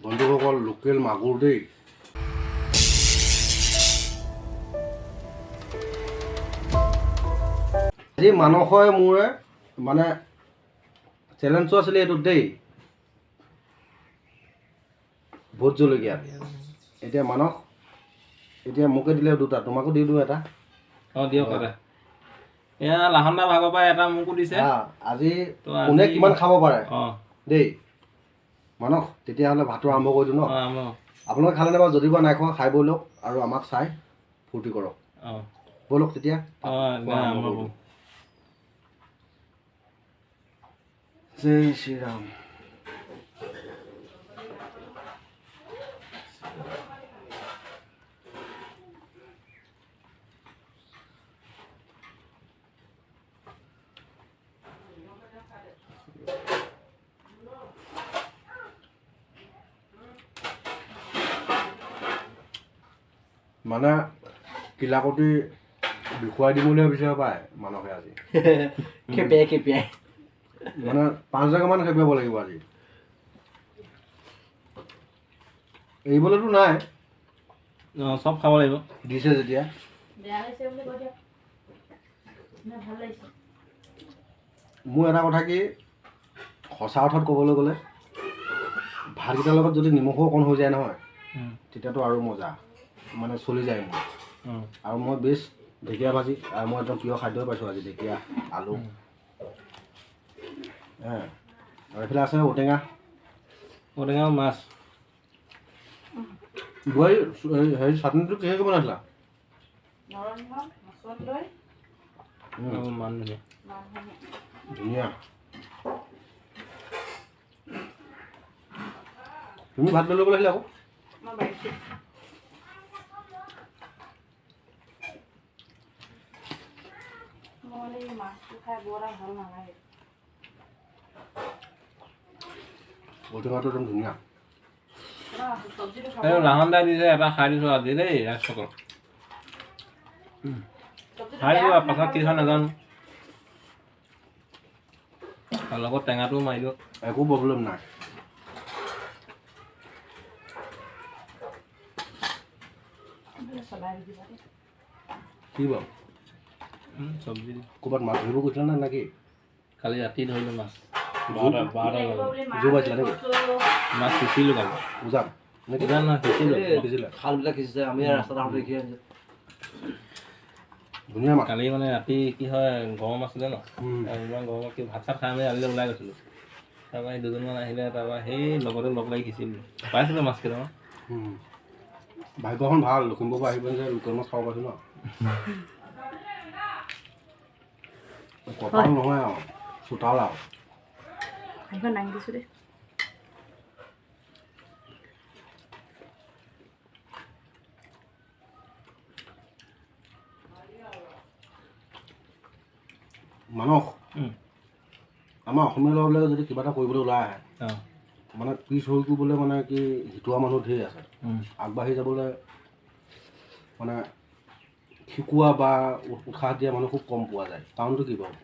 বন্ধুসকল লোকেল মাগুৰ দেই। আজি মানসই মোৰে মানে চেলেঞ্জটো আছিলে এইটোত দেই, ভোট জলকীয়া। এতিয়া মানস এতিয়া মোকে দিলে দুটা, তোমাকো দি দিওঁ এটা। দিয়ক এটা। এয়া লাহন্দা ভাগৰ পৰা এটা মোকো দিছে। আজি কোনে কিমান খাব পাৰে দেই মানস। তেতিয়াহ'লে ভাতটো আৰম্ভ কৰি দিওঁ ন। আপোনালোকে খালে নাপাব, যদি বা নাই খোৱা খাই বৈ লওক আৰু আমাক চাই ফূৰ্তি কৰক। ব'লক তেতিয়া। জয় শ্ৰীৰাম। মানে কিলাকতি দেখুৱাই দিম বুলি বিচাৰিব পাৰে মানসে আজি। খেপিয়াই মানে 5 জেগামান খেপিয়াব লাগিব আজি। এৰিবলৈতো নাই, চব খাব লাগিব দিছে যেতিয়া। মোৰ এটা কথা কি, সঁচা অৰ্থত ক'বলৈ গ'লে ভাতকেইটাৰ লগত যদি নিমখো অকণ হৈ যায় নহয়, তেতিয়াতো আৰু মজা, মানে চলি যায় মোৰ। আৰু মই বেষ্ট ঢেকীয়া ভাজি, আৰু মই একদম প্ৰিয় খাদ্যই পাইছোঁ আজি, ঢেকীয়া আলু। আৰু এইফালে আছে ঔটেঙা মাছ। বোৱাৰী হেৰি চাটনিটো কিহেৰে বনাইছিলা? মান ধনিয়া। ধুনীয়া। তুমি ভাত লৈ ল'বলৈ আহিলা আকৌ। ঔটেঙাটো একদম ধুনীয়া। লাহন্দা দিছে এটা খাই দিছোঁ আজি দেই ৰাইজসকল। খাই দিওঁ আৰু পাছত কি হয় নাজানো। আৰু লগত টেঙাটোও মাৰি দিয়ক। একো প্ৰব্লেম নাই। কি বাৰু চব্জি ক'ৰবাত মাছ ধৰিব গৈছিলা নে নেকি? কালি ৰাতি ধৰিলোঁ মাছ। 12টা জোৰ পাইছিলা নেকি? মাছ সিঁচিলোঁ কালি। উজান নেকি? উজান নহয়, সিঁচিলোঁ। খালবিলাক সিঁচিছে, আমি ৰাস্তাত আহোঁতে দেখি আহিছোঁ। ধুনীয়া মাছ। কালি মানে ৰাতি কি হয়, গৰম আছিলে ন, ইমান গৰমত কি ভাত চাত খাই আমি ৰাতিলৈ ওলাই গৈছিলোঁ। তাৰপৰা সেই দুজনমান আহিলে, তাৰপৰা সেই লগতে লগ লাগি সিঁচিলোঁ, পাইছিলোঁ মাছ কেইটামান। ভাগ্যখন ভাল, লখিমপুৰৰ পৰা আহি পেলাই যে লোকেল মাছ খাব পাইছোঁ ন। কপাল নহয় আৰু চোতাল আৰু। দাঙি দিছোঁ দেই। মানস, আমাৰ অসমীয়া ল'ৰাবিলাকে যদি কিবা এটা কৰিবলৈ ওলাই আহে, মানে পিছ হৈ কৰিবলৈ মানে কি শিকোৱা মানুহ ধেৰ আছে। আগবাঢ়ি যাবলৈ মানে শিকোৱা বা উৎসাহ দিয়া মানুহ খুব কম পোৱা যায়। কাৰণটো কি বাৰু?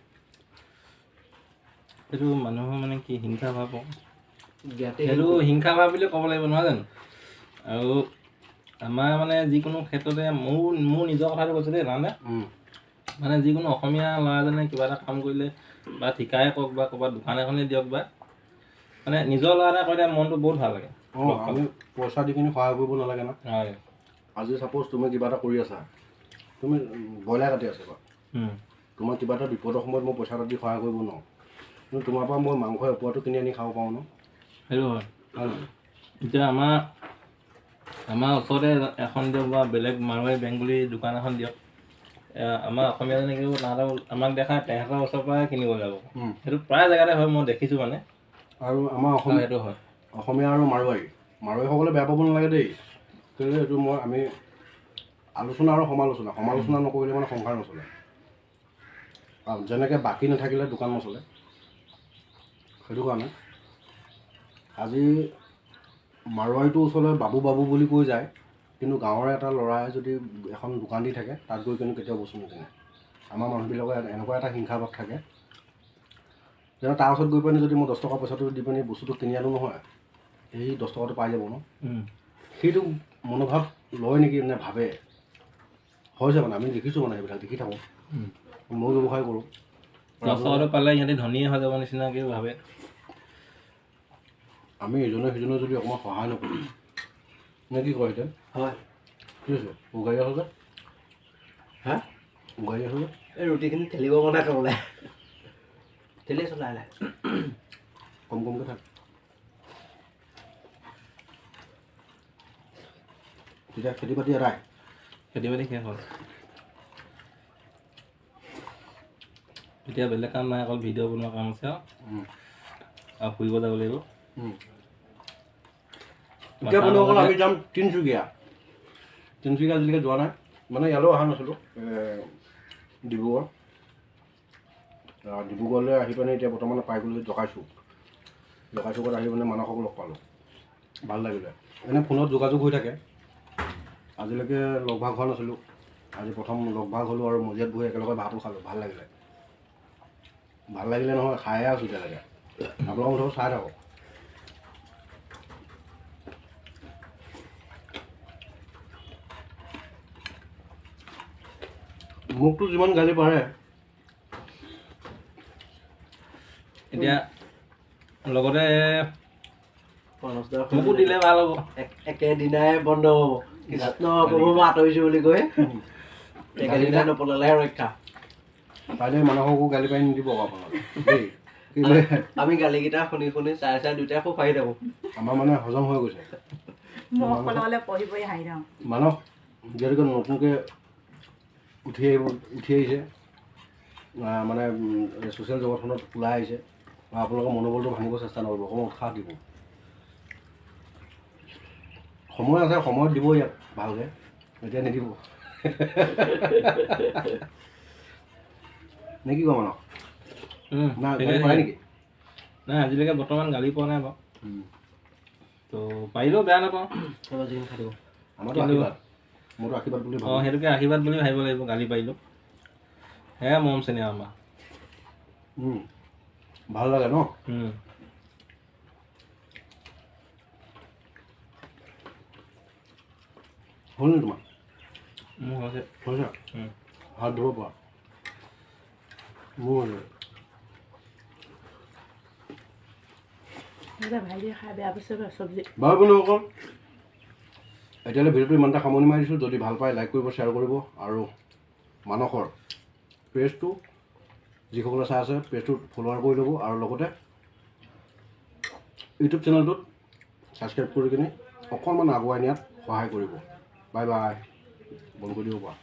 সেইটো মানুহৰ মানে কি হিংসা ভাৱ, সেইটো হিংসা ভাৱ বুলি ক'ব লাগিব নহয় জানো। আৰু আমাৰ মানে যিকোনো ক্ষেত্ৰতে মোৰ নিজৰ কথাটো কৈছোঁ দেই জানে, মানে যিকোনো অসমীয়া ল'ৰাজনে কিবা এটা কাম কৰিলে বা ঠিকাই কওক বা ক'ৰবাত দোকান এখনেই দিয়ক, বা মানে নিজৰ ল'ৰা এটা কৰিলে মনটো বহুত ভাল লাগে। আমি পইচা দি কিনি সহায় কৰিব নালাগে না। আজি ছাপ'জ তুমি কিবা এটা কৰি আছা, তুমি ব্ৰইলাৰ কাটি আছা বাৰু, তোমাৰ কিবা এটা বিপদৰ সময়ত মই পইচা এটা দি সহায় কৰিব নোৱাৰোঁ, কিন্তু তোমাৰ পৰা মই মাংস এপোৱাটো কিনি আনি খাব পাৰোঁ ন। সেইটো হয়। এতিয়া আমাৰ ওচৰতে এখন দিয়ক বা বেলেগ মাৰোৱাৰী বেংগলী দোকান এখন দিয়ক, আমাৰ অসমীয়াজনে কিন্তু তাহাঁতৰ আমাক দেখাই তেহেঁতৰ ওচৰৰ পৰাই কিনিব যাব। সেইটো প্ৰায় জেগাতে হয়, মই দেখিছোঁ মানে। আৰু আমাৰ সেইটো হয়, অসমীয়া আৰু মাৰোৱাৰীসকলে বেয়া পাব নালাগে দেই, কিন্তু এইটো আমি আলোচনা আৰু সমালোচনা নকৰিলে মানে সংসাৰ নচলে। যেনেকৈ বাকী নাথাকিলে দোকান নচলে, সেইটো কাৰণে আজি মাৰোৱাৰীটোৰ ওচৰলৈ বাবু বুলি কৈ যায়, কিন্তু গাঁৱৰে এটা ল'ৰাই যদি এখন দোকান দি থাকে, তাত গৈ কিন্তু কেতিয়াও বস্তু নিকিনে। আমাৰ মানুহবিলাকৰ এনেকুৱা এটা হিংসা ভাৱ থাকে, যেনে তাৰ ওচৰত গৈ পিনি যদি মই 10 টকা পইচাটো দি পিনি বস্তুটো কিনি আনো নহয়, এই 10 টকাটো পাই যাব ন সেইটো মনোভাৱ লয় নেকি নে ভাবে হৈছে মানে আমি দেখিছোঁ মানে সেইবিলাক দেখি থাকোঁ ময়ো ব্যৱসায় কৰোঁ 10 টকাটো পালে সিহঁতে ধনীয়ে হৈ যাব নিচিনাকৈ ভাবে আমি ইজনে সিজনে যদি অকণমান সহায় নকৰোঁ নে কি কয় এতিয়া হয় কি হৈছে উগাই আছো যে হা উগাই আছো যে এই ৰুটিখিনি ঠেলিব মনে খাবলৈ ঠেলি চলাই নাই কম কমকৈ থাক তেতিয়া খেতি বাতি এৰাই খেতি বাতি শেষ হ'ল এতিয়া বেলেগ কাম নাই অকল ভিডিঅ' বনোৱা কাম আছে আৰু ফুৰিব যাব লাগিব এতিয়া বন্ধুসকল আমি যাম তিনিচুকীয়া আজিলৈকে যোৱা নাই মানে ইয়ালৈও অহা নাছিলোঁ ডিব্ৰুগড়লৈ আহি পিনে এতিয়া বৰ্তমান পাই গ'লোঁ জকাইচুকত আহি পিনে মানসক লগ পালোঁ ভাল লাগিলে এনেই ফোনত যোগাযোগ হৈ থাকে আজিলৈকে লগ ভাগ হোৱা নাছিলোঁ আজি প্ৰথম লগ ভাগ হ'লোঁ আৰু মজিয়াত বহি একেলগে ভাতো খালোঁ ভাল লাগিলে নহয় খায়ে আছোঁ এতিয়ালৈকে আপোনালোকৰ মুঠত চাই থাকক মোকতো যিমান গালি পাৰে এতিয়া লগতে মোকো দিলে ভাল হ'ব একেদিনাই বন্ধ হ'ব কৃষ্ণ প্ৰভু মই আঁতৰিছোঁ বুলি কৈ একেদিনাই নপলালেহে ৰক্ষা কাইলৈ মানুহকো গালি পাৰি নিদিব আপোনালোকে দেই আমি গালিকেইটা শুনি শুনি চাই দুটাই খুব হাঁহি থাকোঁ আমাৰ মানে হজম হৈ গৈছে মই অকলে অকলে পঢ়ি পঢ়ি হাঁহি থাকোঁ মানস যিহেতুকে নতুনকৈ উঠি আহিছে মানে ছ'চিয়েল জগতখনত ওলাই আহিছে আপোনালোকৰ মনোবলটো ভাঙিব চেষ্টা নকৰিব অকণমান উৎসাহ দিব সময় আছে সময়ত দিব ইয়াক ভালকৈ এতিয়া নিদিব নে কি কোৱা মানস না পাৰে নেকি নাই আজিলৈকে বৰ্তমান গালি পোৱা নাই বাৰু তো পাৰিলেও বেয়া নাপাওঁ আমাৰতো আশীৰ্বাদ মোৰতো আশীৰ্বাদ বুলি ভাবোঁ সেইটোকে আশীৰ্বাদ বুলি ভাবিব লাগিব গালি পাৰিলেও সেয়া মৰম চেনেহ আমাৰ ভাল লাগে ন হ'ল নি তোমাৰ মোৰ হৈছে হাত ধুব পৰা মোৰ ভাইটিয়ে খাই বেয়া পাইছে চব্জি বাৰু বন্ধুসকল এতিয়ালৈ ভিডিঅ'টো ইমানটা সামৰণি মাৰি দিছোঁ যদি ভাল পায় লাইক কৰিব শ্বেয়াৰ কৰিব আৰু মানসৰ পেজটো যিসকলে চাই আছে পেজটোত ফ'ল'ৱাৰ কৰি ল'ব আৰু লগতে ইউটিউব চেনেলটোত ছাবস্ক্ৰাইব কৰি কিনে অকণমান আগুৱাই নিয়াত সহায় কৰিব বাই বাই বন্ধ কৰি দিব পৰা